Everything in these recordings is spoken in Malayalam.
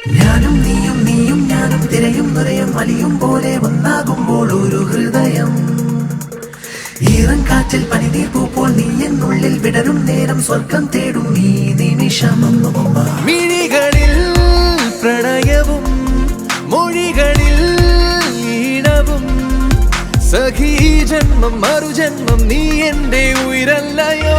ഞാനും നീയും നീയും ഞാനും തിരയും നിറയും വലിയും പോലെ ഒന്നാകുമ്പോൾ ഒരു ഹൃദയം ഈറൻ കാറ്റിൽ പനിനീർ പൂപ്പോൾ നീ എന്നുള്ളിൽ വിടരും നേരം സ്വർഗം തേടും ഈ നിമിഷം. മിഴികളിൽ പ്രണയവും മൊഴികളിൽ ഈണവും സഖി ജന്മം മറുജന്മം നീ എന്റെ ഉയരല്ലയോ.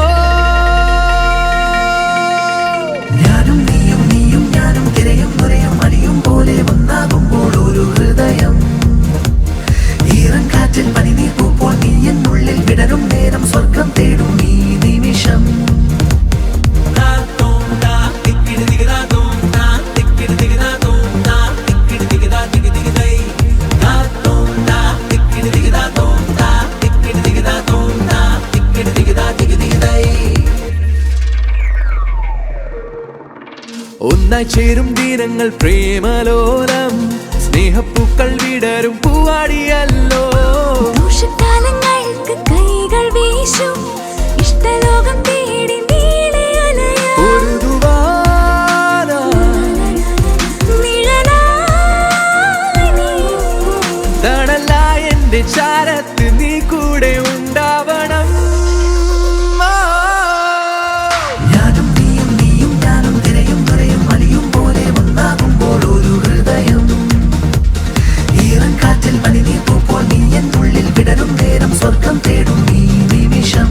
ഞാനും നീയും നീയും ഞാനും തിരയും നിറയും വലിയും പോലെ ഒന്നാകുമ്പോൾ ഒരു ഹൃദയം ഈറൻ കാറ്റിൽ പനിനീർ പൂപ്പോൾ നീ എന്നുള്ളിൽ വിടരും നേരം സ്വർഗം തേടും ഈ നിമിഷം. ഒന്നായി ചേരും ദിനങ്ങൾ പ്രേമലോലം സ്നേഹപ്പൂക്കൾ വിടരും പൂവാടിയല്ലോ. കൈകൾ വീശും ഇഷ്ടലോകം തേടി നീളെ തണലായി എന്റെ ചാരത്ത് നീ കൂടെ ഉണ്ടാവണം. ഞാനും നീയും നീയും ഞാനും തിരയും നിറയും വലിയും പോലെ ഒന്നാകുമ്പോൾ ഒരു ഹൃദയം ഈറൻ കാറ്റിൽ പനിനീർ പൂപ്പോൾ നീ എന്നുള്ളിൽ വിടരും നേരം സ്വർഗം തേടും ഈ നിമിഷം.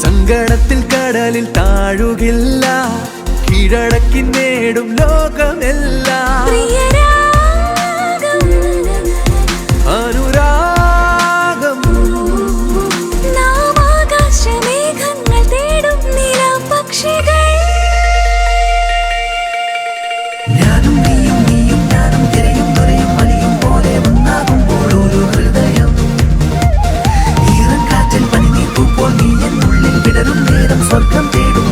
സങ്കടത്തിൽ കടലിൽ താഴുകില്ല കീഴടക്കി നേടും ലോകമെല്ലാം. അനുരാഗം ആകാശമേഘങ്ങൾ തേടും നിലാപക്ഷികൾ. ഞാനും നീയും നീയും ഞാനും തിരയും നിറയും വലിയും പോലെ ഒന്നാകുമ്പോൾ ഒരു ഹൃദയം ഈറൻ കാറ്റിൽ പനിനീർ പൂപ്പോൾ നീ എന്നുള്ളിൽ വിടരും നേരം സ്വർഗം തേടും